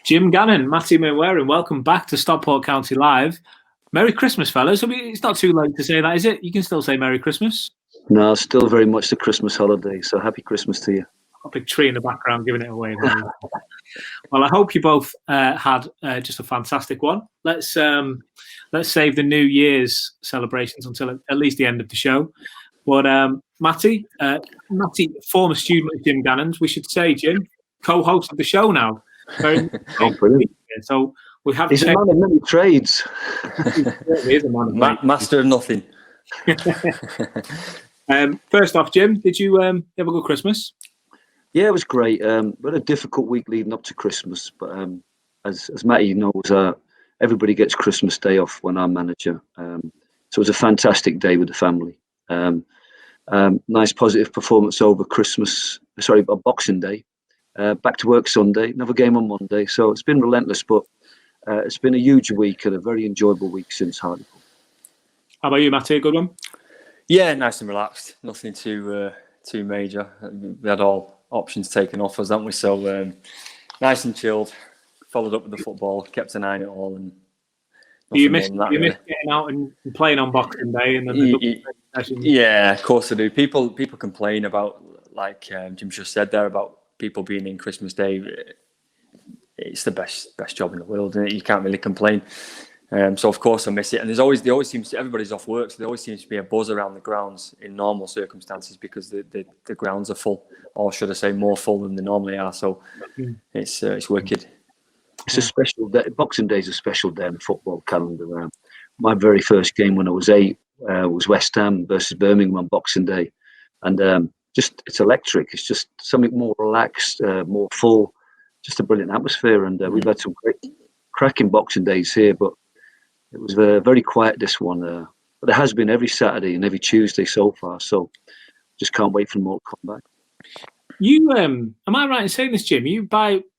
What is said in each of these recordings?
Jim Gannon, Matty Mainwaring, welcome back to Stockport County Live. Merry Christmas, fellas. I mean, it's not too late to say that, is it? You can still say Merry Christmas. No, still very much the Christmas holiday, so happy Christmas to you. A big tree in the background giving it away there. Well, I hope you both had just a fantastic one. Let's save the New Year's celebrations until at least the end of the show. But Matty, former student of Jim Gannon's, we should say, Jim, co-host of the show now. Very brilliant. So we have. He's a man of many trades. He is a man of master of nothing. First off, Jim, did you have a good Christmas? Yeah, it was great. We had a difficult week leading up to Christmas, but as Matty knows, everybody gets Christmas Day off when I'm manager. So it was a fantastic day with the family. Nice positive performance over Boxing Day. Back to work Sunday, another game on Monday. So it's been relentless, but it's been a huge week and a very enjoyable week since Hartlepool. How about you, Matty? A good one? Yeah, nice and relaxed. Nothing too major. We had all options taken off us, haven't we? So nice and chilled. Followed up with the football, kept an eye on it all. And you miss getting out and playing on Boxing Day and then yeah, of course I do. People complain about, like Jim just said there, about people being in Christmas Day. It's the best job in the world, isn't it? You can't really complain. So of course I miss it. And everybody's off work, so there always seems to be a buzz around the grounds in normal circumstances because the grounds are full, or should I say more full than they normally are. So it's wicked. It's a special day. Boxing Day is a special day in the football calendar. My very first game when I was 8 was West Ham versus Birmingham on Boxing Day, and it's electric. It's just something more relaxed, more full, just a brilliant atmosphere. And we've had some great, cracking Boxing Days here, but it was very quiet this one. But it has been every Saturday and every Tuesday so far. So just can't wait for them all to come back. You am I right in saying this, Jim?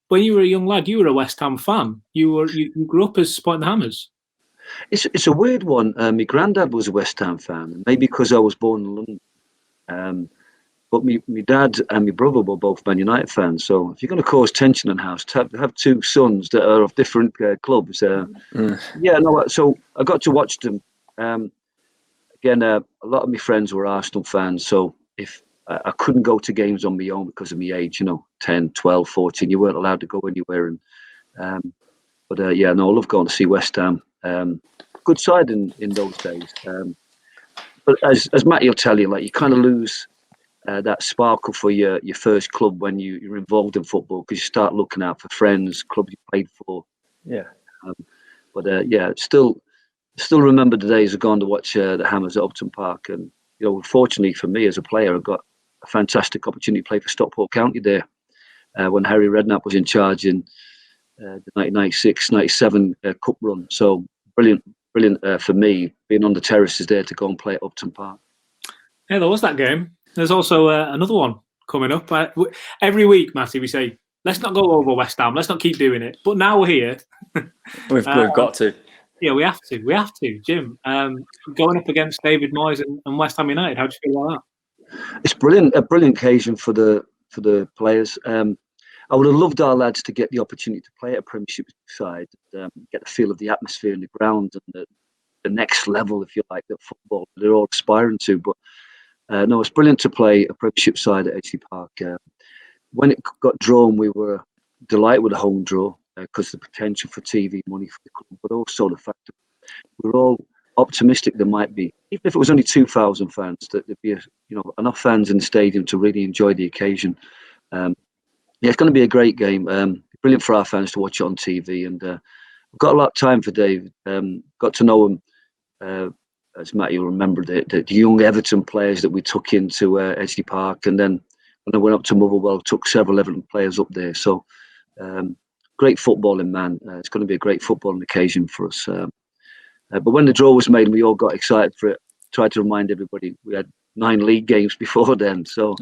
When you were a young lad, you were a West Ham fan. You grew up as supporting the Hammers. It's a weird one. My granddad was a West Ham fan, maybe because I was born in London. But my dad and my brother were both Man United fans. So if you're going to cause tension in the house, to have two sons that are of different clubs, yeah, no. So I got to watch them. Again, a lot of my friends were Arsenal fans. So if I couldn't go to games on my own because of my age, 10, 12, 14, you weren't allowed to go anywhere. But I love going to see West Ham. Good side in those days. But as Matty will tell you, you kind of lose that sparkle for your first club when you're involved in football, because you start looking out for friends, clubs you played for. Yeah. Still remember the days of going to watch the Hammers at Upton Park. And, fortunately for me as a player, I got a fantastic opportunity to play for Stockport County there when Harry Redknapp was in charge in the 1996-97 Cup run. So brilliant for me, being on the terraces there to go and play at Upton Park. Yeah, there was that game. There's also another one coming up. Every week, Matty, we say, let's not go over West Ham. Let's not keep doing it. But now we're here. We've got to. Yeah, we have to. Jim, going up against David Moyes and West Ham United, how do you feel about that? It's brilliant. A brilliant occasion for the players. I would have loved our lads to get the opportunity to play at a Premiership side, get the feel of the atmosphere in the ground and the next level, if you like, that football they're all aspiring to. But no, it's brilliant to play a Premiership side at Edgeley Park. When it got drawn, we were delighted with the home draw because the potential for TV money for the club, but also the fact that we were all optimistic there might be, even if it was only 2,000 fans, that there'd be enough fans in the stadium to really enjoy the occasion. It's going to be a great game. Brilliant for our fans to watch it on TV, and we've got a lot of time for Dave. Got to know him. As Matty will remember, the young Everton players that we took into Edgeley Park, and then when I went up to Motherwell, took several Everton players up there. So great footballing, man. It's going to be a great footballing occasion for us. But when the draw was made, we all got excited for it. Tried to remind everybody we had 9 league games before then, so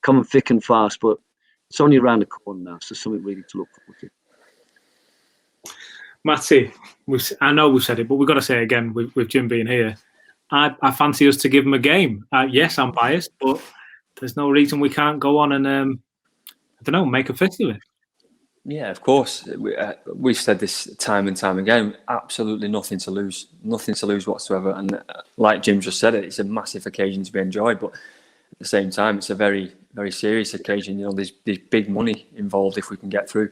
coming thick and fast. But it's only around the corner now, so something really to look forward to. Matty, I know we've said it, but we've got to say it again with Jim being here. I fancy us to give him a game. Yes, I'm biased, but there's no reason we can't go on and, make a fist of it. Yeah, of course. We've said this time and time again. Absolutely nothing to lose whatsoever. And like Jim just said, it's a massive occasion to be enjoyed. But at the same time, it's a very, very serious occasion. You know, there's big money involved if we can get through.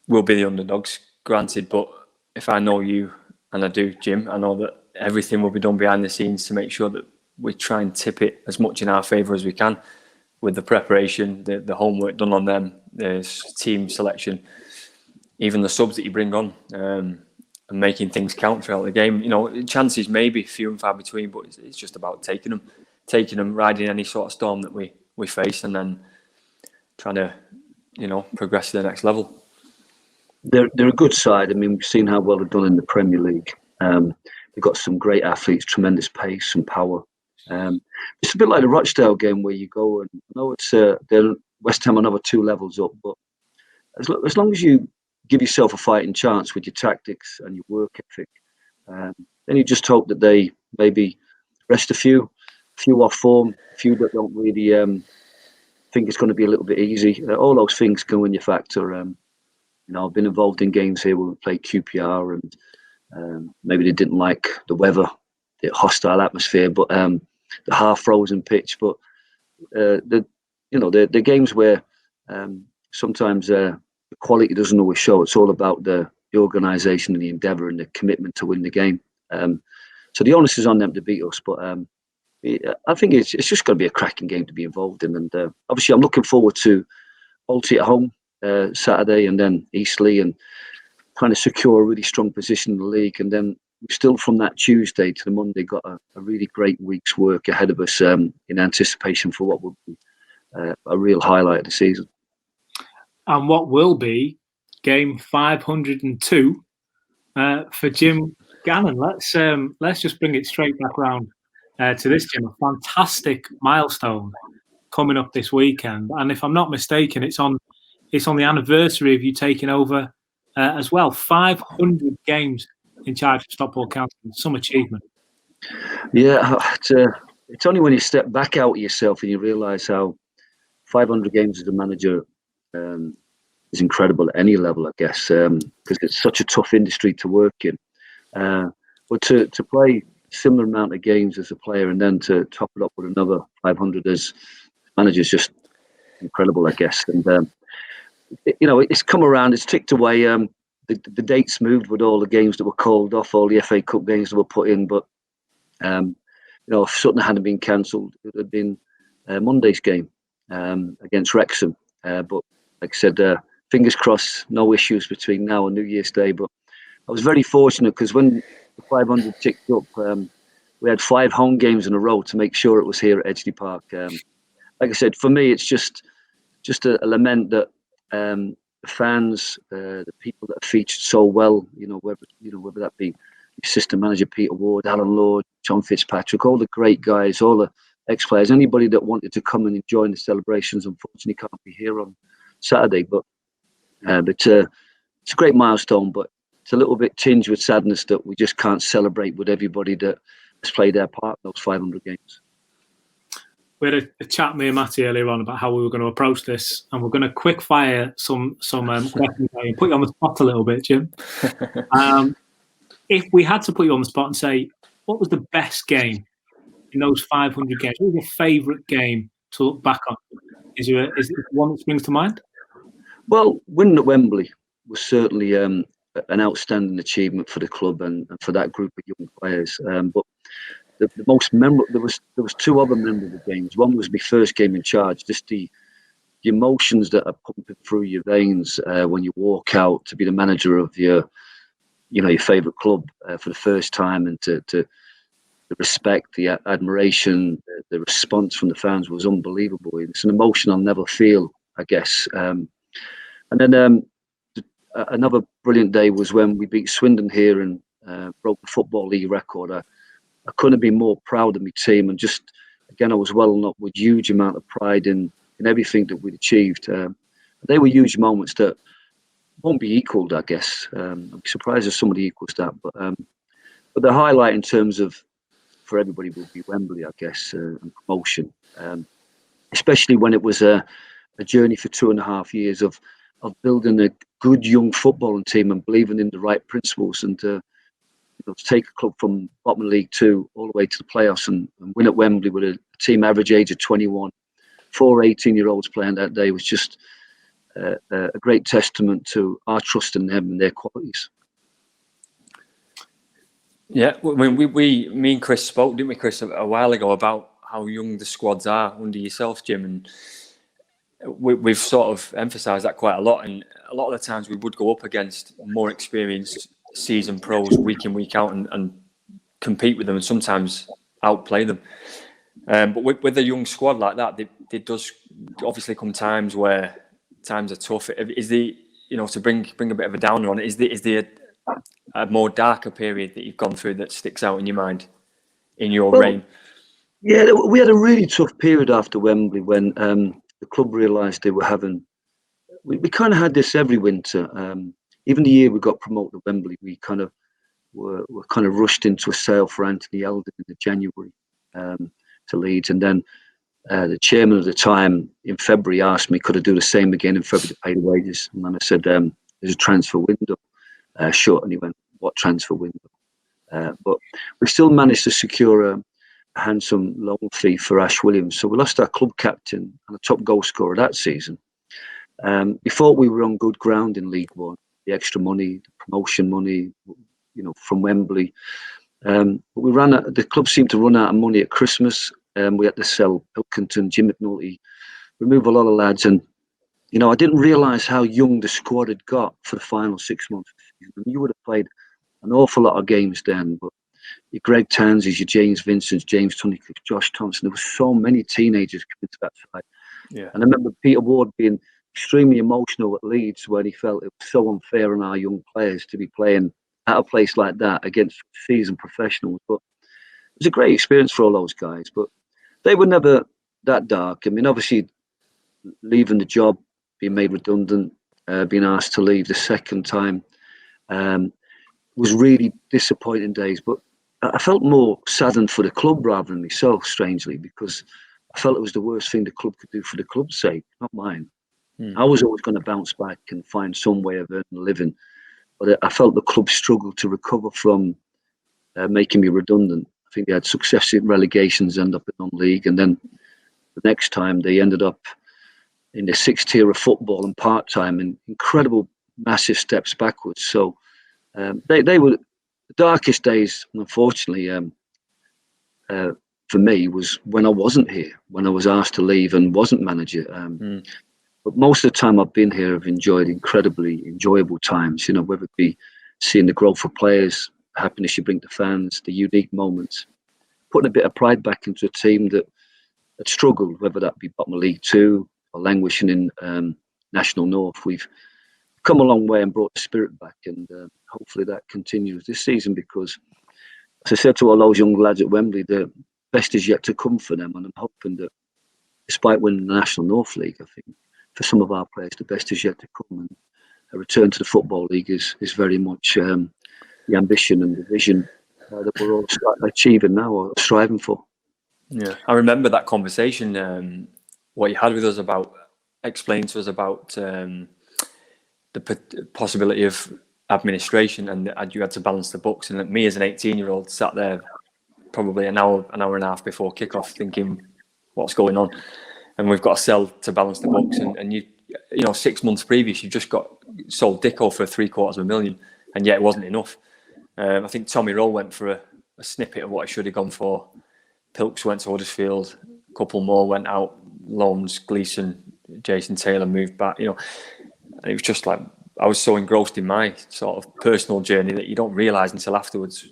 We'll be the underdogs, granted. But if I know you, and I do, Jim, I know that everything will be done behind the scenes to make sure that we try and tip it as much in our favour as we can, with the preparation, the homework done on them, the team selection, even the subs that you bring on, and making things count throughout the game. You know, chances may be few and far between, but it's just about taking them, riding any sort of storm that we face, and then trying to, you know, progress to the next level. They're a good side. I mean, we've seen how well they've done in the Premier League. They've got some great athletes, tremendous pace and power. It's a bit like the Rochdale game where you go and know it's they're West Ham another 2 levels up, but as long as you give yourself a fighting chance with your tactics and your work ethic, then you just hope that they maybe rest a few off form, a few that don't really think it's going to be a little bit easy. All those things go in your factor. You know, I've been involved in games here where we played QPR and maybe they didn't like the weather, the hostile atmosphere, but the half-frozen pitch. But the games where sometimes the quality doesn't always show. It's all about the organisation and the endeavour and the commitment to win the game. So the onus is on them to beat us. But I think it's just going to be a cracking game to be involved in. And obviously, I'm looking forward to Alty at home Saturday, and then Eastleigh, and trying to secure a really strong position in the league. And then we still, from that Tuesday to the Monday, got a really great week's work ahead of us in anticipation for what will be a real highlight of the season. And what will be game 502 for Jim Gannon. Let's just bring it straight back round to this, Jim. A fantastic milestone coming up this weekend, and if I'm not mistaken, it's on the anniversary of you taking over as well. 500 games in charge of Stockport County. Some achievement. Yeah, it's only when you step back out of yourself and you realise how 500 games as a manager is incredible at any level, I guess, because it's such a tough industry to work in. But to play a similar amount of games as a player and then to top it up with another 500 as manager is just incredible, I guess. And it's come around, it's ticked away. The dates moved with all the games that were called off, all the FA Cup games that were put in. But if Sutton hadn't been cancelled, it would have been Monday's game against Wrexham. But like I said, fingers crossed, no issues between now and New Year's Day. But I was very fortunate because when the 500 ticked up, we had 5 home games in a row to make sure it was here at Edgeley Park. Like I said, for me, it's just a lament that the fans, the people that have featured so well, whether that be assistant manager Peter Ward, Alan Lord, John Fitzpatrick, all the great guys, all the ex-players, anybody that wanted to come and join the celebrations, unfortunately can't be here on Saturday. But it's a great milestone, but it's a little bit tinged with sadness that we just can't celebrate with everybody that has played their part in those 500 games. We had a chat, me and Matty, earlier on about how we were going to approach this, and we're going to quick fire some questions and put you on the spot a little bit, Jim. If we had to put you on the spot and say, what was the best game in those 500 games? What was your favourite game to look back on? Is there one that springs to mind? Well, winning at Wembley was certainly an outstanding achievement for the club and for that group of young players. But the most memorable, there was 2 other memorable games. One was my first game in charge. Just the emotions that are pumping through your veins when you walk out to be the manager of your favourite club for the first time, and to the respect, the admiration, the response from the fans was unbelievable. It's an emotion I'll never feel, I guess. And then another brilliant day was when we beat Swindon here and broke the Football League record. I couldn't have been more proud of my team, and just again I was welling up with huge amount of pride in everything that we'd achieved. They were huge moments that won't be equalled, I guess. I'd be surprised if somebody equals that. But the highlight in terms of for everybody will be Wembley, I guess, and promotion. Especially when it was a journey for 2.5 years of building a good young footballing team and believing in the right principles, and to take a club from bottom of League Two all the way to the playoffs and win at Wembley with a team average age of 21, 4 18-year-olds playing that day was just a great testament to our trust in them and their qualities. Yeah, me and Chris spoke, didn't we, Chris, a while ago about how young the squads are under yourself, Jim, and we've sort of emphasised that quite a lot. And a lot of the times we would go up against more experienced seasoned pros week in, week out and compete with them and sometimes outplay them. But with a young squad like that, there does obviously come times where times are tough. Is the, to bring a bit of a downer on it, is there a more darker period that you've gone through that sticks out in your mind in your reign? Yeah, we had a really tough period after Wembley when the club realised they were having. We kind of had this every winter. Even the year we got promoted to Wembley, we kind of were kind of rushed into a sale for Anthony Eldon in January to Leeds, and then the chairman at the time in February asked me, could I do the same again in February to pay the wages? And then I said, there's a transfer window shut, and he went, what transfer window? But we still managed to secure a handsome loan fee for Ash Williams. So we lost our club captain and a top goal scorer that season. We thought we were on good ground in League One. The extra money, the promotion money, from Wembley. But the club seemed to run out of money at Christmas. We had to sell Pilkington, Jim McNulty, remove a lot of lads. And, I didn't realise how young the squad had got for the final 6 months of the season. You would have played an awful lot of games then, but your Greg Tansey's, your James Vincent's, James Tunnicliffe, Josh Thompson, there were so many teenagers coming to that side. Yeah. And I remember Peter Ward being extremely emotional at Leeds when he felt it was so unfair on our young players to be playing at a place like that against seasoned professionals. But it was a great experience for all those guys, but they were never that dark. I mean, obviously, leaving the job, being made redundant, being asked to leave the second time was really disappointing days. But I felt more saddened for the club rather than myself, strangely, because I felt it was the worst thing the club could do for the club's sake, not mine. I was always going to bounce back and find some way of earning a living. But I felt the club struggled to recover from making me redundant. I think they had successive relegations, end up in non-league, and then the next time they ended up in the 6th tier of football and part-time, and incredible, massive steps backwards. So they were the darkest days, unfortunately, for me, was when I wasn't here, when I was asked to leave and wasn't manager. But most of the time I've been here, I've enjoyed incredibly enjoyable times, whether it be seeing the growth of players, the happiness you bring to fans, the unique moments, putting a bit of pride back into a team that had struggled, whether that be bottom of League Two or languishing in National North. We've come a long way and brought the spirit back, and hopefully that continues this season, because, as I said to all those young lads at Wembley, the best is yet to come for them, and I'm hoping that despite winning the National North League, I think for some of our players the best is yet to come, and a return to the Football League is very much the ambition and the vision that we're all achieving now or striving for. Yeah, I remember that conversation, what you had with us about, explaining to us about the possibility of administration, and you had to balance the books, and me as an 18-year-old sat there probably an hour and a half before kickoff thinking, what's going on? And we've got to sell to balance the books, and you 6 months previous you just got sold Dicko for $750,000, and yet it wasn't enough. I think Tommy Roll went for a snippet of what he should have gone for. Pilks went to Huddersfield, a couple more went out loans. Gleeson, Jason Taylor moved back. And it was just like I was so engrossed in my sort of personal journey that you don't realise until afterwards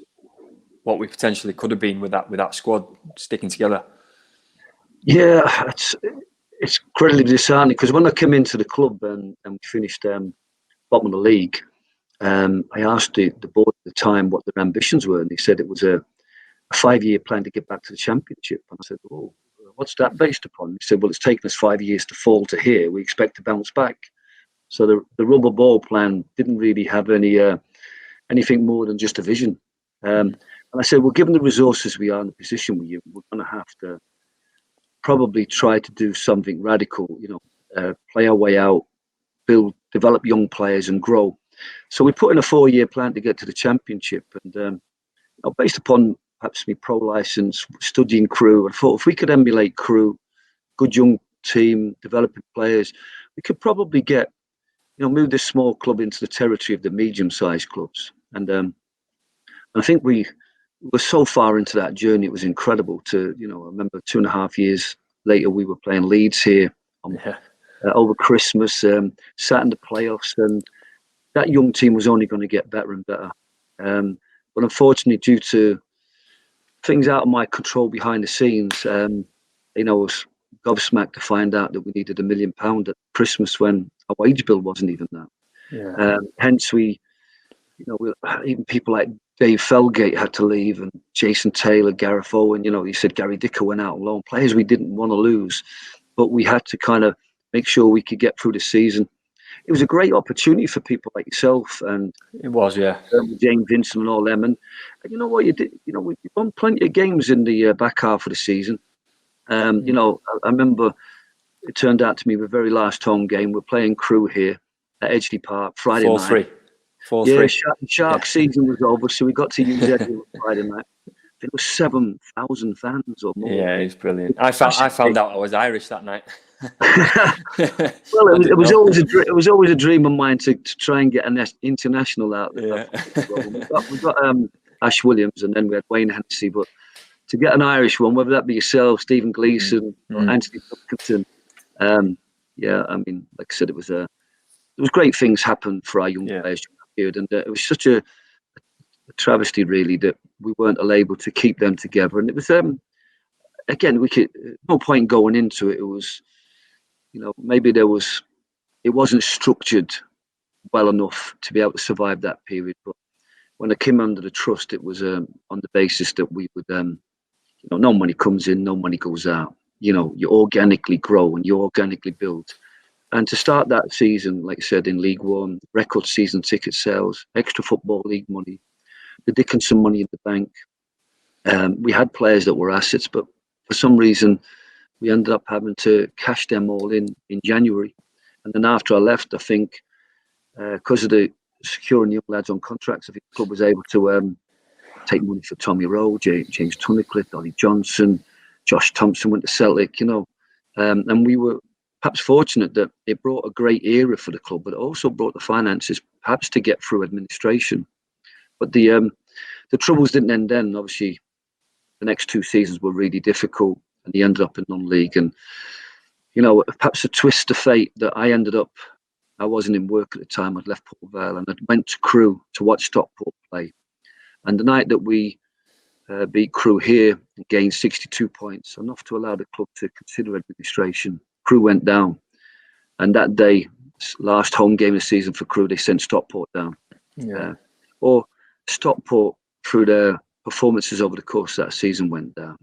what we potentially could have been with that squad sticking together. Yeah, it's incredibly disheartening, because when I came into the club and we finished bottom of the league, I asked the board at the time what their ambitions were, and they said it was a 5-year plan to get back to the Championship. And I said, well, what's that based upon? They said, well, it's taken us 5 years to fall to here. We expect to bounce back. So the rubber ball plan didn't really have anything more than just a vision. And I said, well, given the resources we are in the position we're going to have to probably try to do something radical, play our way out, develop young players and grow. So we put in a 4-year plan to get to the championship, and based upon perhaps my pro license, studying Crewe, I thought if we could emulate Crewe, good young team, developing players, we could probably get, move this small club into the territory of the medium-sized clubs. And I think we were so far into that journey, it was incredible to, I remember 2.5 years later, we were playing Leeds here over Christmas, sat in the playoffs, and that young team was only going to get better and better. But unfortunately, due to things out of my control behind the scenes, I was gobsmacked to find out that we needed £1 million at Christmas when our wage bill wasn't even that. Yeah. Hence, even people like Dave Felgate had to leave, and Jason Taylor, Gareth Owen. He said Gary Dicker went out on loan. Players we didn't want to lose, but we had to kind of make sure we could get through the season. It was a great opportunity for people like yourself and it was, James Vincent and all them. And you know what you did? We won plenty of games in the back half of the season. I remember it turned out to be the very last home game. We're playing Crewe here at Edgeley Park Friday night. 4-3. Shark season was over, so we got to use Edgeley Friday night. There was 7,000 fans or more. Yeah, it's brilliant. I found out I was Irish that night. Well, it was always a dream of mine to try and get an international out there. Yeah. We got Ash Williams, and then we had Wayne Hennessy. But to get an Irish one, whether that be yourself, Stephen Gleeson, or Anthony Pumpkinson, like I said, it was great things happened for our young players during that period, and it was such a travesty, really, that we weren't able to keep them together. And it was again, no point going into it. It was, maybe it wasn't structured well enough to be able to survive that period. But when I came under the trust, it was on the basis that we would, no money comes in, no money goes out. You organically grow and you organically build. And to start that season, like I said, in League One, record season ticket sales, extra Football League money, the Dickinson money in the bank. We had players that were assets, but for some reason, we ended up having to cash them all in January. And then after I left, I think, because of the securing young lads on contracts, I think the club was able to take money for Tommy Rowe, James Tunnicliffe, Ollie Johnson, Josh Thompson went to Celtic, and we were perhaps fortunate that it brought a great era for the club, but it also brought the finances perhaps to get through administration. But the troubles didn't end then. Obviously, the next 2 seasons were really difficult, and he ended up in non-league. And perhaps a twist of fate that I wasn't in work at the time. I'd left Port Vale and I went to Crewe to watch Stockport play. And the night that we beat Crewe here and gained 62 points, enough to allow the club to consider administration, Crewe went down. And that day, last home game of the season for Crewe, they sent Stockport down. Or Stockport, through their performances over the course of that season, went down.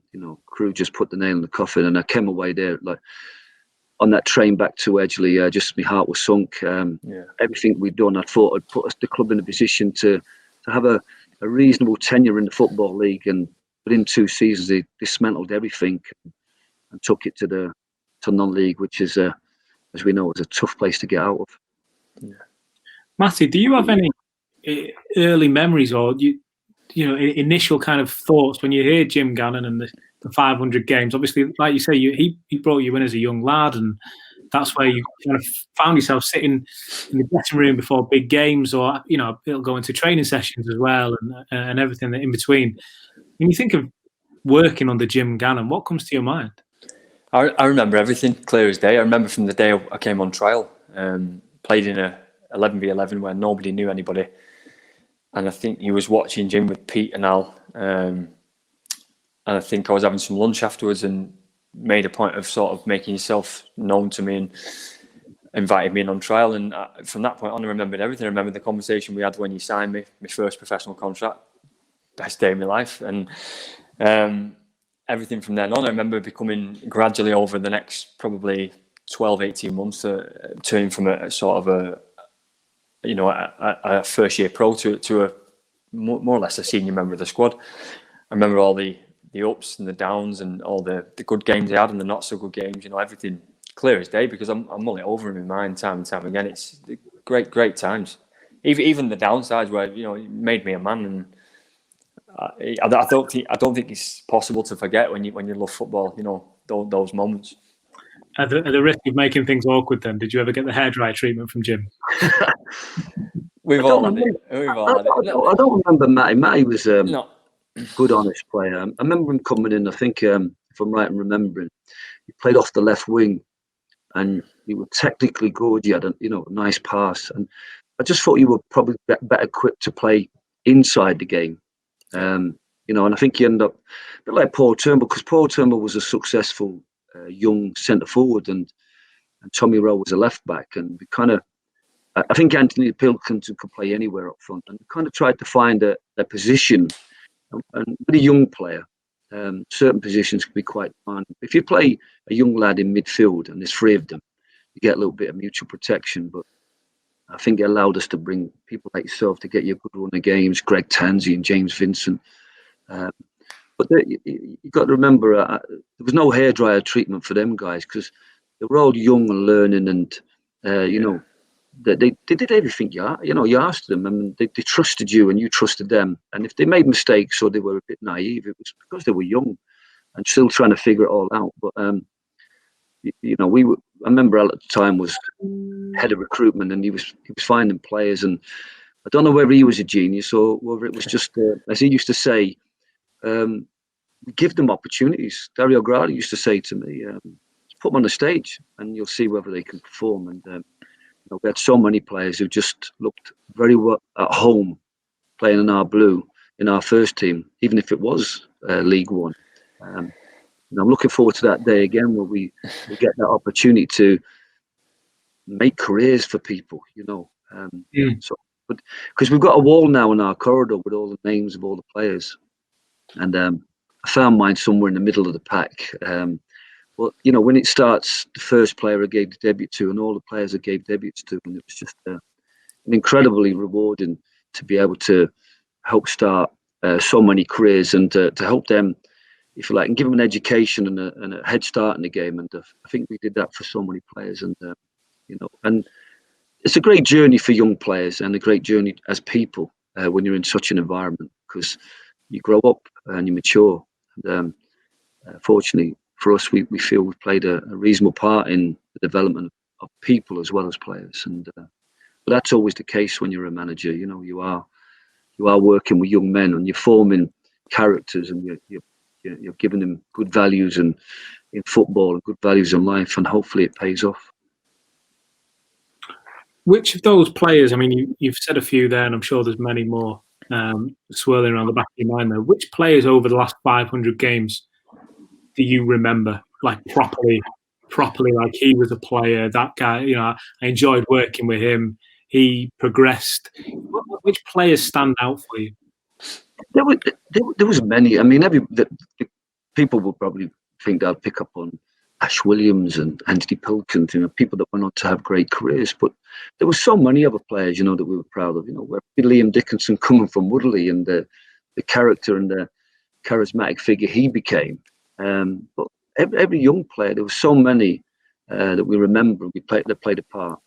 Crewe just put the nail in the coffin, and I came away there like on that train back to Edgeley. Just my heart was sunk. Everything we'd done, I thought had put the club in a position to have a reasonable tenure in the Football League, and within 2 seasons they dismantled everything and took it to non-league, which is, as we know, is a tough place to get out of. Matty, do you have any early memories or initial kind of thoughts when you hear Jim Gannon and the 500 games? Obviously, like you say, he brought you in as a young lad, and that's where you kind of found yourself sitting in the dressing room before big games, or it'll go into training sessions as well, and everything in between. When you think of working under Jim Gannon, what comes to your mind? I remember everything clear as day. I remember from the day I came on trial, played in a 11v11 where nobody knew anybody. And I think he was watching Jim with Pete and Al. And I think I was having some lunch afterwards and made a point of sort of making himself known to me and invited me in on trial. And from that point on, I remembered everything. I remember the conversation we had when he signed me, my first professional contract. Best day of my life. And everything from then on, I remember becoming gradually over the next probably 12, 18 months, turning from a sort of a first year pro to a more or less a senior member of the squad. I remember all the ups and the downs and all the good games they had and the not so good games. Everything clear as day because I'm mulling it over in my mind time and time again. It's great times. Even the downsides where it made me a man, and I don't think it's possible to forget when you love football. Those moments. At the risk of making things awkward, then, did you ever get the hairdryer treatment from Jim? We've all had it. I don't remember Matty. Matty was No. good, honest player. I remember him coming in. I think, if I'm right in remembering, he played off the left wing, and he was technically good. He had a nice pass, and I just thought you were probably better equipped to play inside the game. And I think he ended up a bit like Paul Turnbull, because Paul Turnbull was a successful young centre forward, and Tommy Rowe was a left back, and we kind of. I think Anthony Pilkington could play anywhere up front, and kind of tried to find a position. And with a young player, certain positions can be quite demanding. If you play a young lad in midfield and there's three of them, you get a little bit of mutual protection. But I think it allowed us to bring people like yourself to get you a good run of games, Greg Tansey and James Vincent. But you got to remember, there was no hairdryer treatment for them guys because they were all young and learning, and They did everything you asked them, and they trusted you and you trusted them. And if they made mistakes or they were a bit naive, it was because they were young and still trying to figure it all out. But I remember Al at the time was head of recruitment, and he was finding players, and I don't know whether he was a genius or whether it was just as he used to say, we give them opportunities. Dario Gradi used to say to me, put them on the stage and you'll see whether they can perform. And we had so many players who just looked very well at home playing in our blue in our first team, even if it was League One. I'm looking forward to that day again where we get that opportunity to make careers for people, So, but because we've got a wall now in our corridor with all the names of all the players, and I found mine somewhere in the middle of the pack. But when it starts, the first player I gave the debut to, and all the players I gave debuts to, and it was just an incredibly rewarding to be able to help start so many careers and to help them, if you like, and give them an education and a head start in the game. And I think we did that for so many players, and and it's a great journey for young players and a great journey as people when you're in such an environment, because you grow up and you mature. And fortunately for us, we feel we've played a reasonable part in the development of people as well as players. And but that's always the case when you're a manager. You are working with young men and you're forming characters, and you're giving them good values in football and good values in life, and hopefully it pays off. Which of those players, I mean, you've said a few there, and I'm sure there's many more swirling around the back of your mind there. Which players over the last 500 games do you remember, like properly, like he was a player, that guy, I enjoyed working with him, he progressed? Which players stand out for you? There was many. I mean, the people will probably think they'll pick up on Ash Williams and Anthony Pilkington, people that went on to have great careers. But there were so many other players, that we were proud of. Where Liam Dickinson coming from Woodley, and the character and the charismatic figure he became. But every young player, there were so many that we remember. That played a part.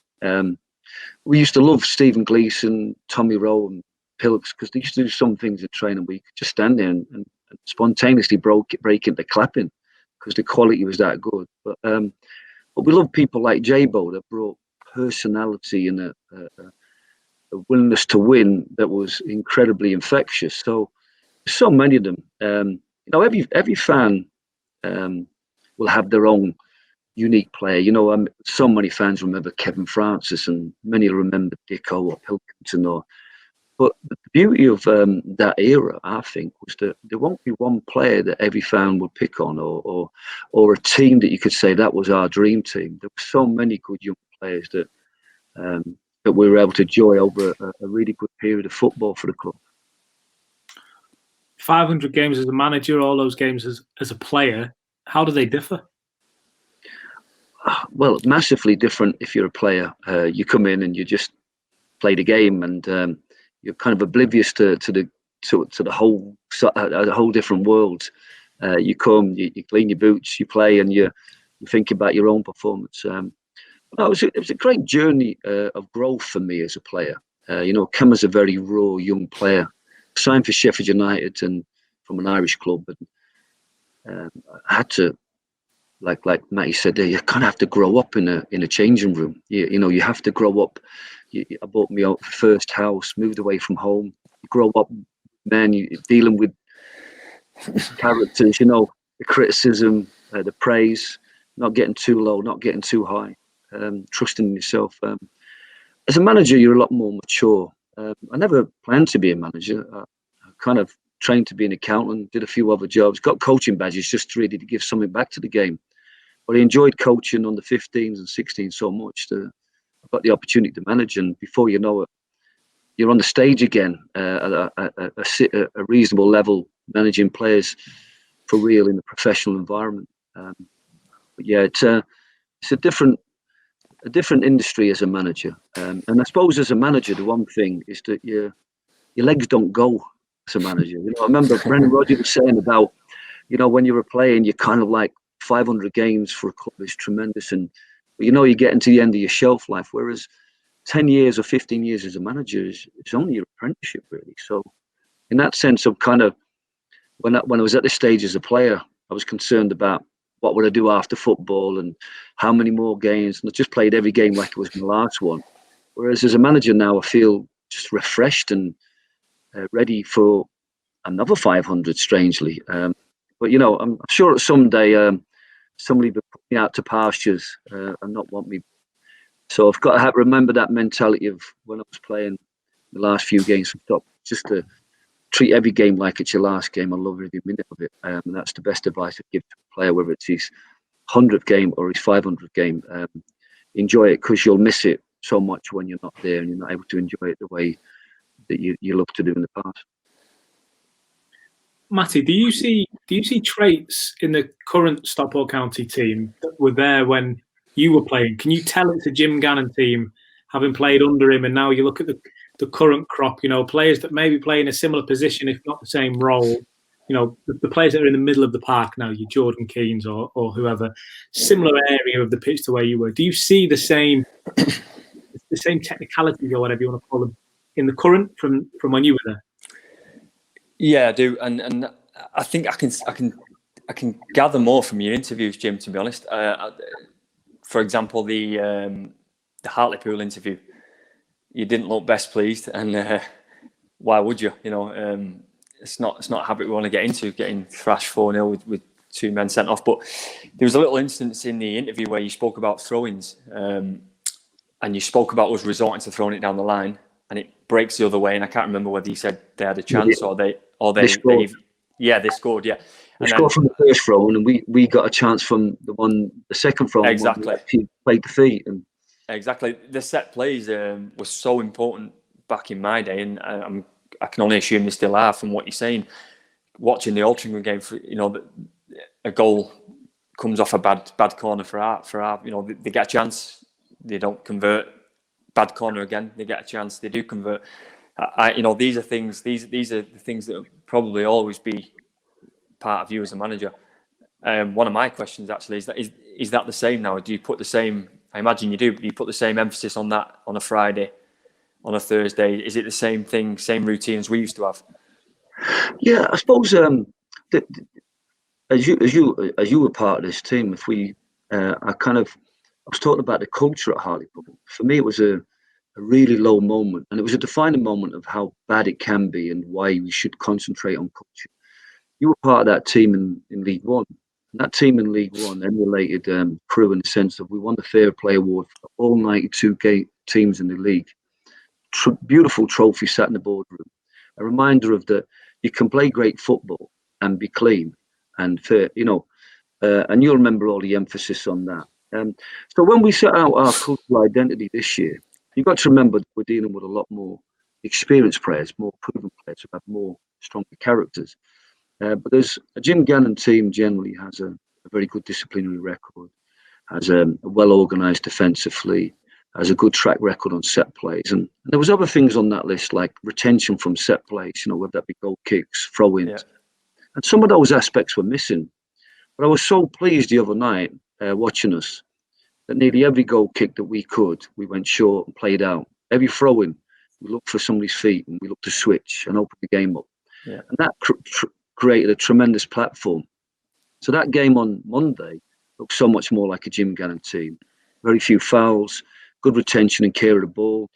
We used to love Stephen Gleeson, Tommy Rowe, and Pilks, because they used to do some things in training where you could just stand there and spontaneously break into clapping, because the quality was that good. But we love people like Jabo that brought personality and a willingness to win that was incredibly infectious. So many of them. Every fan will have their own unique player. So many fans remember Kevin Francis, and many will remember Dicko or Pilkington. But the beauty of that era, I think, was that there won't be one player that every fan would pick on, or a team that you could say that was our dream team. There were so many good young players that we were able to enjoy over a really good period of football for the club. 500 games as a manager, all those games as a player, how do they differ? Well, massively different. If you're a player, you come in and you just play the game, and you're kind of oblivious to the whole different world. You come, you clean your boots, you play, and you You think about your own performance. No, it was a great journey of growth for me as a player. Came as a very raw young player, signed for Sheffield United and from an Irish club, and I had to, like Matty said, you kind of have to grow up in a changing room. You have to grow up. I bought my first house, moved away from home. You grow up, man. You're dealing with characters, the criticism, the praise, not getting too low, not getting too high, trusting in yourself. As a manager, you're a lot more mature. I never planned to be a manager. I kind of trained to be an accountant, did a few other jobs, got coaching badges just really to give something back to the game. But I enjoyed coaching on the 15s and 16s so much that I got the opportunity to manage. And before you know it, you're on the stage again at a reasonable level, managing players for real in a professional environment. But yeah, it's a different industry as a manager. And I suppose as a manager, the one thing is that your legs don't go as a manager. I remember Brendan Rodgers was saying about, when you were playing, you're kind of like 500 games for a club is tremendous. And you're getting to the end of your shelf life. Whereas 10 years or 15 years as a manager is only your apprenticeship, really. So in that sense, of kind of, when I was at this stage as a player, I was concerned about what would I do after football and how many more games. And I just played every game like it was my last one. Whereas as a manager now, I feel just refreshed and ready for another 500, strangely. But, I'm sure that someday somebody will put me out to pastures and not want me. So I've got to remember that mentality of when I was playing the last few games from top, just to treat every game like it's your last game. I love every minute of it. And that's the best advice I give to a player, whether it's his 100th game or his 500th game. Enjoy it, because you'll miss it so much when you're not there and you're not able to enjoy it the way that you love to do in the past. Matty, do you see traits in the current Stockport County team that were there when you were playing? Can you tell it's a Jim Gannon team, having played under him, and now you look at the current crop, players that maybe play in a similar position, if not the same role, the players that are in the middle of the park now, your Jordan Keens or whoever, similar area of the pitch to where you were. Do you see the same technicalities or whatever you want to call them in the current from when you were there? Yeah, I do, and I think I can gather more from your interviews, Jim. To be honest, for example, the Hartlepool interview, you didn't look best pleased, and why would you? It's not a habit we want to get into, getting thrashed 4-0 with two men sent off. But there was a little instance in the interview where you spoke about throw-ins, and you spoke about us resorting to throwing it down the line, and it breaks the other way. And I can't remember whether you said they had a chance or they scored. They scored. Yeah, they scored from the first throw, and we got a chance from the second throw. Exactly. He played the feet. And exactly, the set plays was so important back in my day, and I can only assume they still are from what you're saying. Watching the Altrincham game, a goal comes off a bad corner for our. They get a chance, they don't convert. Bad corner again, they get a chance, they do convert. These are things. These are the things that will probably always be part of you as a manager. One of my questions actually is that the same now? Do you put the same? I imagine you do. But do you put the same emphasis on that on a Friday, on a Thursday? Is it the same thing, same routine as we used to have? Yeah, I suppose. As you were part of this team, I was talking about the culture at Hartlepool. For me, it was a really low moment, and it was a defining moment of how bad it can be and why we should concentrate on culture. You were part of that team in League One. And that team in League One emulated Crewe in the sense of we won the Fair Play Award for all 92 teams in the league. Beautiful trophy sat in the boardroom. A reminder of that you can play great football and be clean and fair, and you'll remember all the emphasis on that. So when we set out our cultural identity this year, you've got to remember that we're dealing with a lot more experienced players, more proven players who have more stronger characters. But there's a Jim Gannon team generally has a very good disciplinary record, has a well-organised defensively, has a good track record on set plays. And there was other things on that list like retention from set plays, whether that be goal kicks, throw-ins. Yeah. And some of those aspects were missing. But I was so pleased the other night watching us that nearly every goal kick that we could, we went short and played out. Every throw-in, we looked for somebody's feet and we looked to switch and open the game up. Yeah. And that created a tremendous platform. So that game on Monday looked so much more like a Jim Gannon team. Very few fouls, good retention and care of the ball.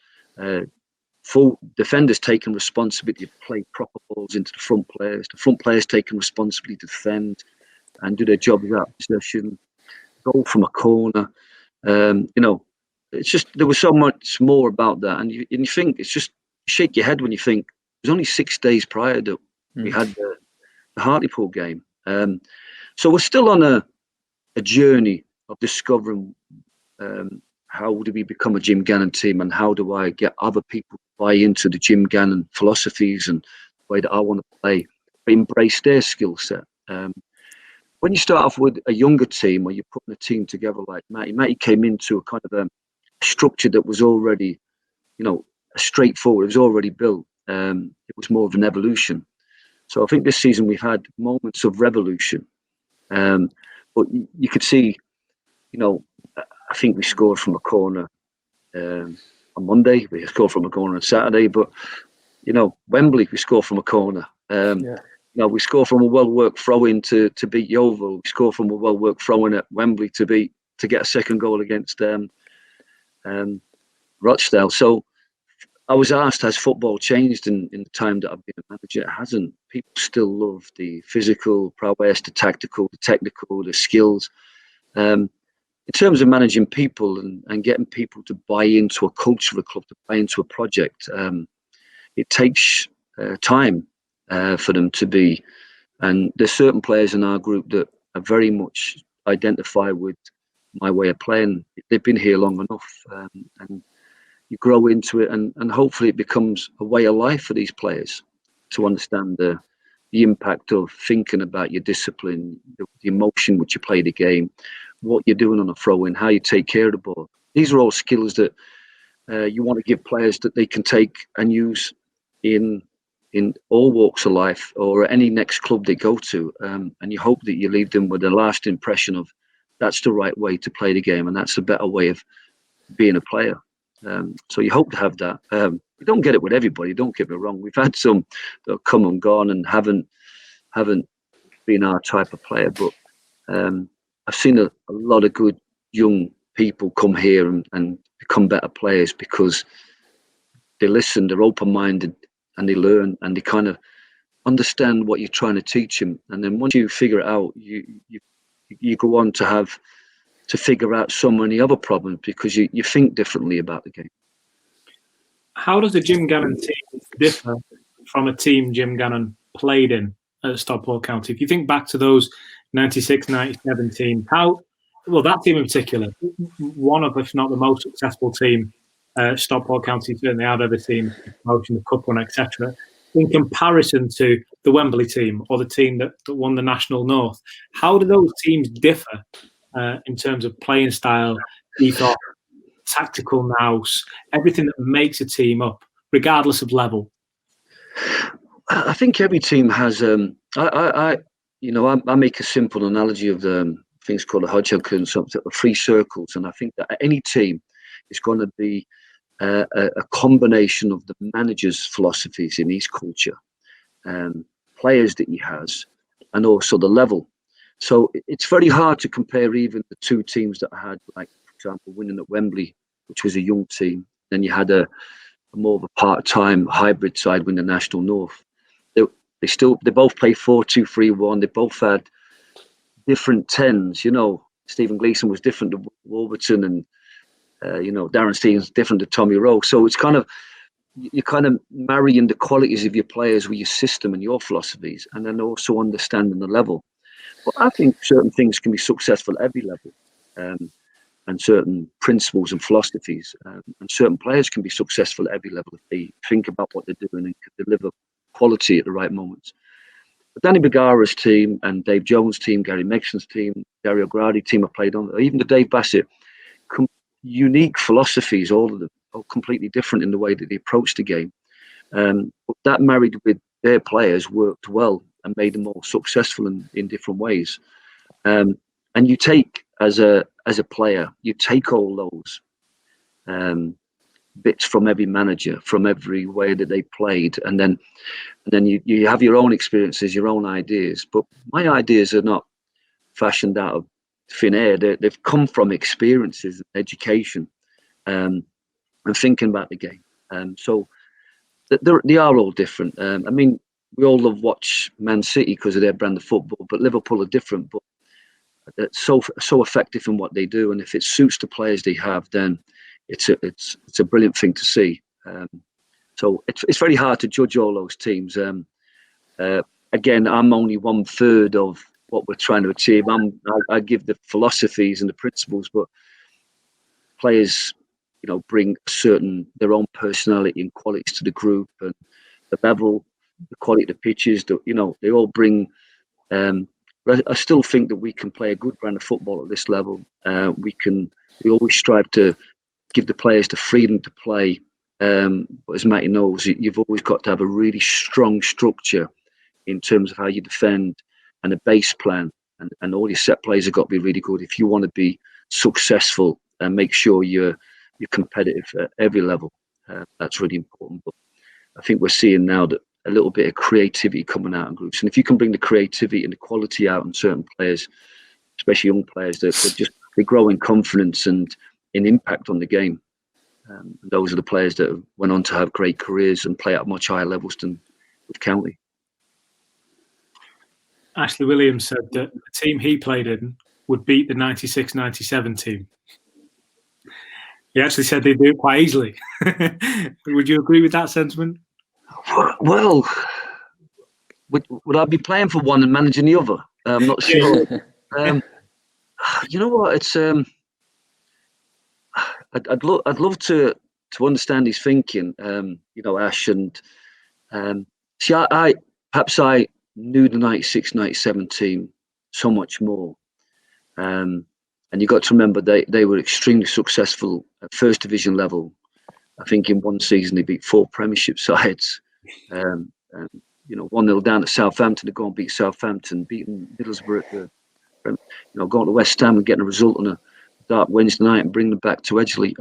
Full defenders taking responsibility to play proper balls into the front players taking responsibility to defend and do their job without possession. Goal from a corner. It's just there was so much more about that, and you think it's just you shake your head when you think it was only 6 days prior that we had the Hartlepool game. So we're still on a journey of discovering how do we become a Jim Gannon team, and how do I get other people to buy into the Jim Gannon philosophies and the way that I want to play, embrace their skill set. When you start off with a younger team, or you're putting a team together like Matty came into a kind of a structure that was already, straightforward. It was already built. It was more of an evolution. So I think this season we've had moments of revolution. But you could see, I think we scored from a corner on Monday. We scored from a corner on Saturday. But, Wembley, we scored from a corner. We score from a well-worked throw-in to beat Yeovil. We score from a well-worked throw-in at Wembley to get a second goal against Rochdale. So I was asked, has football changed in the time that I've been a manager? It hasn't. People still love the physical prowess, the tactical, the technical, the skills. In terms of managing people and getting people to buy into a culture of a club, to buy into a project, it takes time. For them to be, and there's certain players in our group that are very much identify with my way of playing. They've been here long enough, and you grow into it, and hopefully it becomes a way of life for these players to understand the impact of thinking about your discipline, the emotion which you play the game, what you're doing on a throw-in, how you take care of the ball. These are all skills that you want to give players that they can take and use in all walks of life, or any next club they go to, and you hope that you leave them with a lasting impression of that's the right way to play the game, and that's a better way of being a player. So you hope to have that. You don't get it with everybody, don't get me wrong. We've had some that have come and gone and haven't been our type of player, but I've seen a lot of good young people come here and become better players because they listen, they're open-minded, and they learn, and they kind of understand what you're trying to teach them. And then once you figure it out, you go on to figure out so many other problems because you think differently about the game. How does the Jim Gannon team differ from a team Jim Gannon played in at Stockport County? If you think back to those 96, 97 teams, that team in particular, one of, if not the most successful team Stockport County certainly have ever seen, promotion, the cup run, etc. In comparison to the Wembley team or the team that won the National North, how do those teams differ in terms of playing style, ethos, tactical nous, everything that makes a team up, regardless of level? I think every team has. I make a simple analogy of the things called a hodgepodge and something, the 3 circles, and I think that any team is going to be a combination of the manager's philosophies in his culture, players that he has, and also the level. So it's very hard to compare even the 2 teams that I had, like, for example, winning at Wembley, which was a young team. Then you had a more of a part-time hybrid side win the National North. They both play 4-2-3-1. They both had different 10s. Stephen Gleeson was different to Wolverton, and Darren Stevens different to Tommy Rowe. So it's you're kind of marrying the qualities of your players with your system and your philosophies, and then also understanding the level. But I think certain things can be successful at every level, and certain principles and philosophies, and certain players can be successful at every level if they think about what they're doing and can deliver quality at the right moments. But Danny Bergara's team and Dave Jones' team, Gary Megson's team, Dario Gradi team I played on, even the Dave Bassett, unique philosophies, all of them, all completely different in the way that they approach the game. But that married with their players worked well and made them all successful in different ways. And you take as a player, you take all those bits from every manager, from every way that they played, and then you have your own experiences, your own ideas. But my ideas are not fashioned out of thin air. They've come from experiences, education, and thinking about the game. So they are all different. I mean, we all love watch Man City because of their brand of football, but Liverpool are different. But they're so effective in what they do, and if it suits the players they have, then it's a brilliant thing to see. So it's very hard to judge all those teams. Again, I'm only 1/3 of what we're trying to achieve. I give the philosophies and the principles, but players, bring their own personality and qualities to the group, and the level, the quality of the pitches. They all bring. I still think that we can play a good brand of football at this level. We always strive to give the players the freedom to play. But as Matty knows, you've always got to have a really strong structure in terms of how you defend and a base plan. And all your set plays have got to be really good if you want to be successful and make sure you're competitive at every level. That's really important. But I think we're seeing now that a little bit of creativity coming out in groups. And if you can bring the creativity and the quality out in certain players, especially young players, they grow in confidence and in impact on the game. Those are the players that went on to have great careers and play at much higher levels than with County. Ashley Williams said that the team he played in would beat the 96-97 team. He actually said they'd do it quite easily. Would you agree with that sentiment? Well, would I be playing for one and managing the other? I'm not sure. You know what? It's I'd love to understand his thinking. Ash, and see, I knew the 96-97 team so much more. And you got to remember they were extremely successful at first division level. I think in one season they beat 4 Premiership sides. 1-0 down at Southampton to go and beat Southampton, beating Middlesbrough, going to West Ham and getting a result on a dark Wednesday night and bring them back to Edgeley.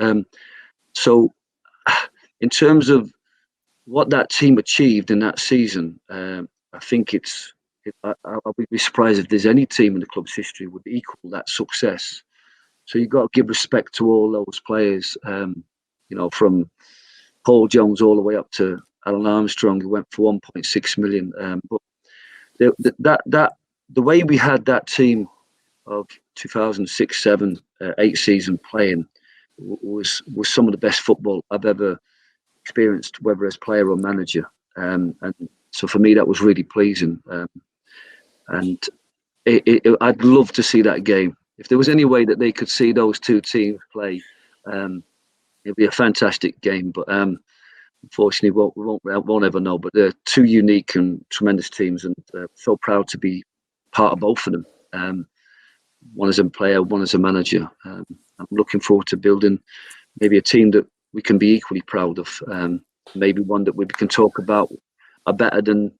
So in terms of what that team achieved in that season, I think I'll be surprised if there's any team in the club's history would equal that success. So you've got to give respect to all those players, from Paul Jones all the way up to Alan Armstrong, who went for 1.6 million. But the way we had that team of 2006, 7, 8 season playing was some of the best football I've ever experienced, whether as player or manager. And so for me, that was really pleasing. And I'd love to see that game. If there was any way that they could see those two teams play, it'd be a fantastic game. But unfortunately, we won't ever know. But they're two unique and tremendous teams, and so proud to be part of both of them. One as a player, one as a manager. I'm looking forward to building maybe a team that we can be equally proud of. Maybe one that we can talk about are better than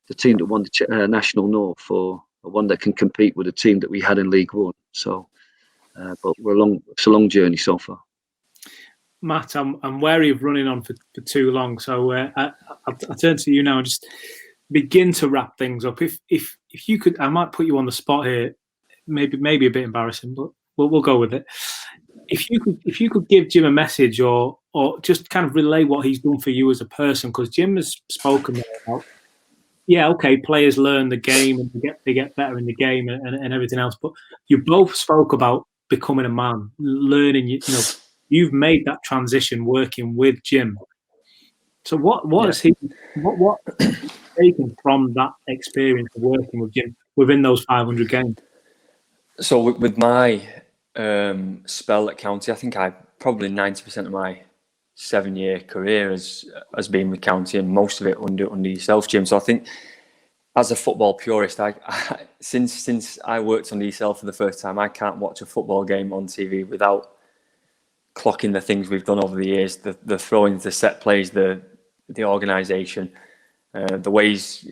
the team that won the National North, or one that can compete with the team that we had in League One. So, but it's a long journey so far. Matt, I'm wary of running on for too long, so I'll turn to you now and just begin to wrap things up. If you could, I might put you on the spot here. Maybe a bit embarrassing, but we'll go with it. If you could give Jim a message, or just kind of relay what he's done for you as a person, because Jim has spoken about, players learn the game and they get better in the game and everything else. But you both spoke about becoming a man, learning. You've made that transition working with Jim. So what has he taken from that experience of working with Jim within those 500 games? So with my spell at County, I think probably 90% of my 7-year career has been with County, and most of it under yourself, Jim. So I think as a football purist, since I worked under yourself for the first time, I can't watch a football game on TV without clocking the things we've done over the years, the throwing, the set plays, the organisation. the ways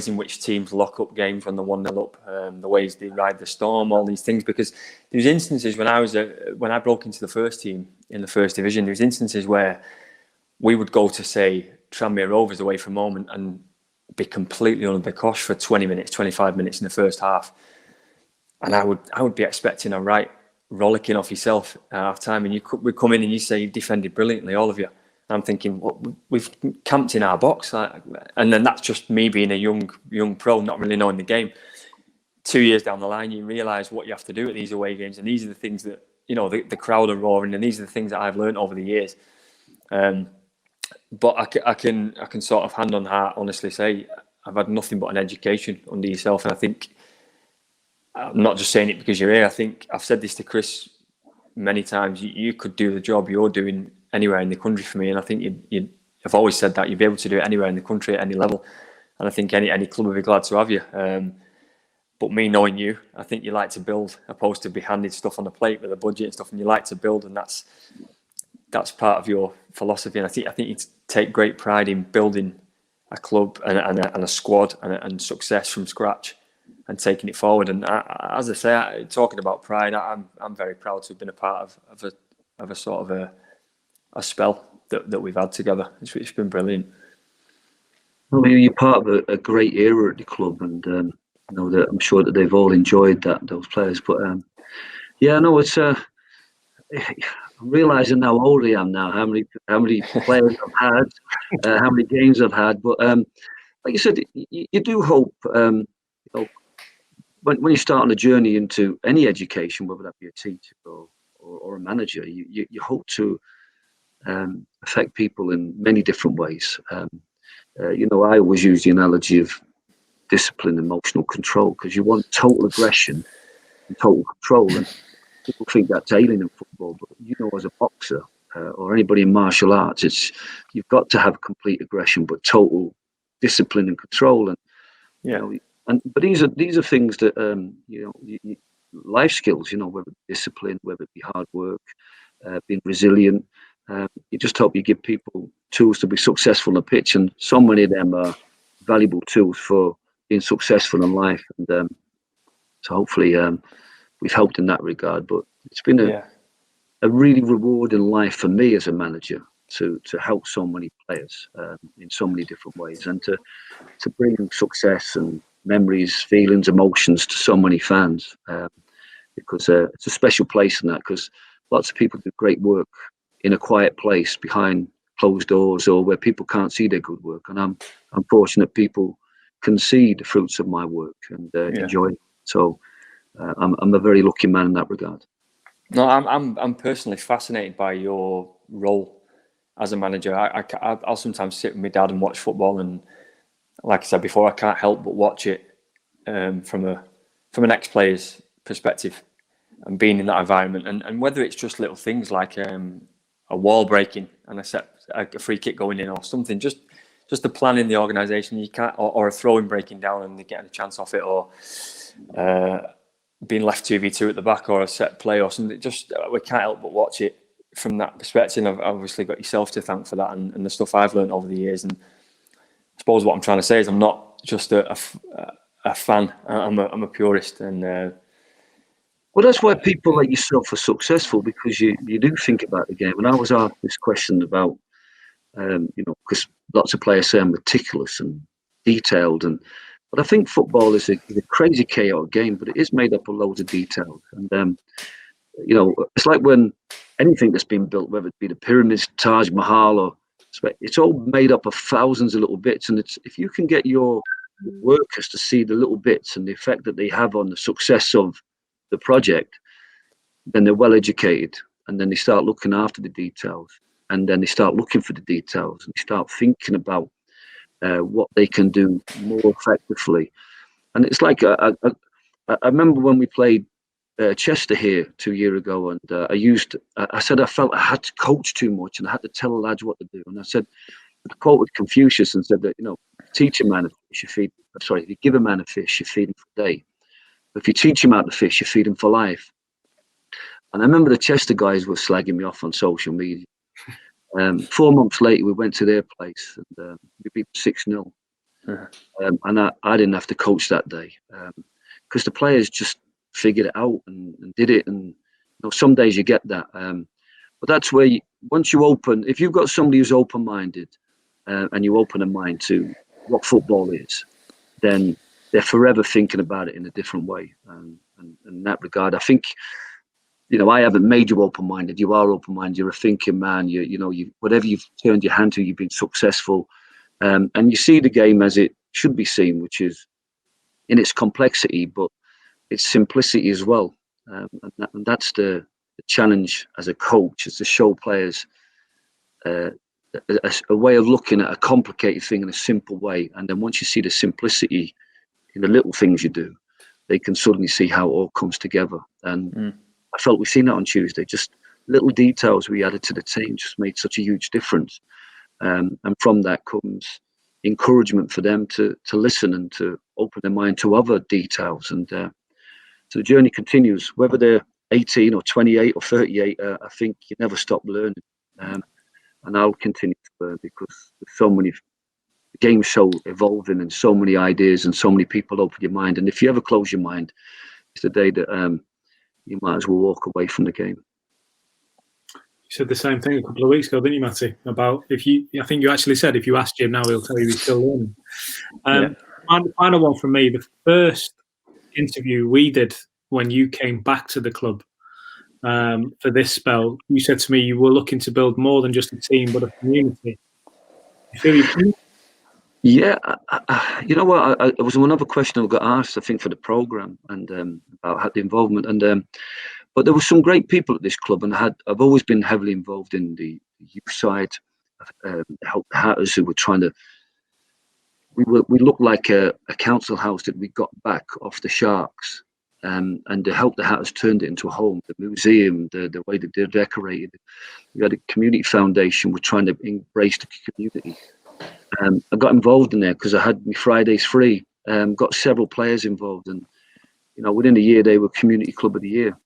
in which teams lock up games when they're 1-0 up, the ways they ride the storm, all these things. Because there's instances when I broke into the first team in the first division, there's instances where we would go to, say, Tranmere Rovers away from home and be completely under the cosh for 20 minutes, 25 minutes in the first half. And I would be expecting a right rollicking off yourself at half time, and we'd come in and you say you defended brilliantly, all of you. And I'm thinking, well, we've camped in our box, and then that's just me being a young pro, not really knowing the game. 2 years down the line, you realise what you have to do at these away games, and these are the things that, you know, the crowd are roaring, and these are the things that I've learned over the years. But I can sort of hand on heart honestly say I've had nothing but an education under yourself, and I think I'm not just saying it because you're here. I think I've said this to Chris many times. You could do the job you're doing anywhere in the country for me, and I think I've always said that you'd be able to do it anywhere in the country at any level, and I think any club would be glad to have you. But me knowing you, I think you like to build opposed to be handed stuff on the plate with a budget and stuff, and you like to build, and that's part of your philosophy. And I think you take great pride in building a club and a squad and success from scratch and taking it forward. And as I say, talking about pride, I'm very proud to have been a part of a sort of a spell that we've had together. It's been brilliant. Well, you're part of a great era at the club, and you know that I'm sure that they've all enjoyed those players. But yeah, no, it's. I'm realising how old I am now, how many players I've had, how many games I've had. But like you said, you do hope. You know, when you start on a journey into any education, whether that be a teacher or a manager, you hope to affect people in many different ways. You know, I always use the analogy of discipline, emotional control, because you want total aggression and total control. And people think that's alien in football, but you know, as a boxer or anybody in martial arts, you've got to have complete aggression but total discipline and control. And yeah, you know, but these are things that you know, life skills. You know, whether it's discipline, whether it be hard work, being resilient. You just hope you give people tools to be successful on the pitch, and so many of them are valuable tools for being successful in life. And so hopefully we've helped in that regard. But it's been a really rewarding life for me as a manager to help so many players in so many different ways, and to bring success and memories, feelings, emotions to so many fans, because it's a special place in that, because lots of people do great work in a quiet place behind closed doors, or where people can't see their good work. And I'm fortunate people can see the fruits of my work and enjoy it. So I'm a very lucky man in that regard. No, I'm personally fascinated by your role as a manager. I'll sometimes sit with my dad and watch football, and like I said before, I can't help but watch it from an ex-player's perspective and being in that environment. And whether it's just little things like a wall breaking and a free kick going in or something, just the plan in the organisation, you can't, or a throwing breaking down and getting a chance off it, or being left 2v2 at the back, or a set play or something. Just we can't help but watch it from that perspective. I've obviously got yourself to thank for that, and the stuff I've learned over the years. And I suppose what I'm trying to say is I'm not just a fan. I'm a purist, and well, that's why people like yourself are successful, because you do think about the game. And I was asked this question about, you know, because lots of players say I'm meticulous and detailed, but I think football is a crazy chaotic game, but it is made up of loads of details. And you know, it's like when anything that's been built, whether it be the pyramids, Taj Mahal, or it's all made up of thousands of little bits. And if you can get your workers to see the little bits and the effect that they have on the success of the project, then they're well educated, and then they start looking after the details, and then they start looking for the details, and they start thinking about what they can do more effectively. And it's like I remember when we played Chester here 2 years ago, and I said I felt I had to coach too much and I had to tell the lads what to do. And I quoted Confucius and said that, you know, teach a man a fish, if you give a man a fish, you feed him for a day. If you teach him how to fish, you feed him for life. And I remember the Chester guys were slagging me off on social media. 4 months later, we went to their place and we beat 6-0. And I didn't have to coach that day because the players just figured it out and did it. And some days you get that. But that's where once you open, if you've got somebody who's open-minded and you open a mind to what football is, then they're forever thinking about it in a different way. And in that regard, I think, I haven't made you open-minded. You are open-minded. You're a thinking man. You whatever you've turned your hand to, you've been successful. And you see the game as it should be seen, which is in its complexity, but its simplicity as well. And that's the challenge as a coach, is to show players a way of looking at a complicated thing in a simple way. And then once you see the simplicity in the little things you do, they can suddenly see how it all comes together. And I felt we've seen that on Tuesday. Just little details we added to the team just made such a huge difference. And from that comes encouragement for them to listen and to open their mind to other details. And so the journey continues, whether they're 18 or 28 or 38. I think you never stop learning. And I'll continue to learn because there's so many games so evolving and so many ideas and so many people open your mind. And if you ever close your mind, it's the day that you might as well walk away from the game. You said the same thing a couple of weeks ago, didn't you, Matty? About I think you actually said if you ask Jim now, he'll tell you he's still learning. Final one from me. The first interview we did when you came back to the club for this spell, you said to me you were looking to build more than just a team, but a community. You feel you can? Yeah, you know what? It was another question I got asked, I think, for the programme and about the involvement. And but there were some great people at this club, and I've always been heavily involved in the youth side. Help the Hatters, who were trying to. We looked like a council house that we got back off the Sharks, and the Help the Hatters turned it into a home. The museum, the way that they're decorated. We had a community foundation. We're trying to embrace the community. I got involved in there because I had my Fridays free. Got several players involved, and within a year they were Community Club of the Year.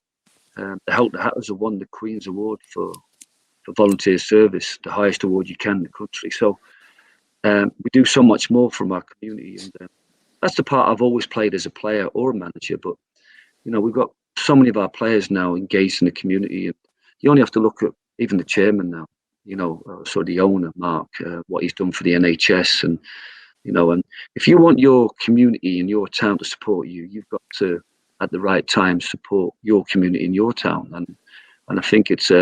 The Help the Hatters have won the Queen's Award for volunteer service, the highest award you can in the country. So we do so much more from our community, and that's the part I've always played as a player or a manager. But we've got so many of our players now engaged in the community, and you only have to look at even the chairman now. Sort of the owner, Mark, what he's done for the NHS, and and if you want your community and your town to support you, you've got to, at the right time, support your community in your town, and I think it's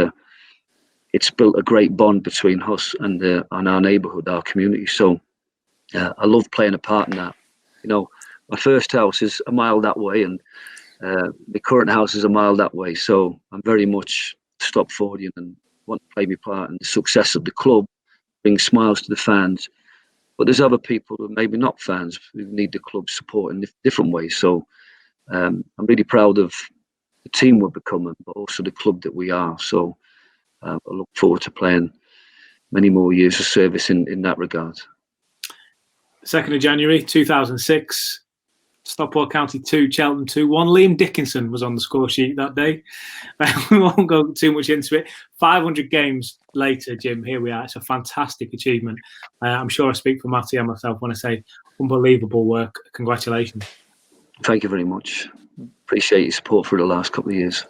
built a great bond between us and our neighbourhood, our community. So I love playing a part in that. My first house is a mile that way, and the current house is a mile that way. So I'm very much Stockportian and want to play my part in the success of the club, bring smiles to the fans. But there's other people who are maybe not fans who need the club support in different ways. So I'm really proud of the team we're becoming, but also the club that we are. So I look forward to playing many more years of service in that regard. 2nd of January 2006. Stockport County 2, Cheltenham 2-1. Liam Dickinson was on the score sheet that day. We won't go too much into it. 500 games later, Jim, here we are. It's a fantastic achievement. I'm sure I speak for Matty and myself when I say unbelievable work. Congratulations. Thank you very much. Appreciate your support for the last couple of years.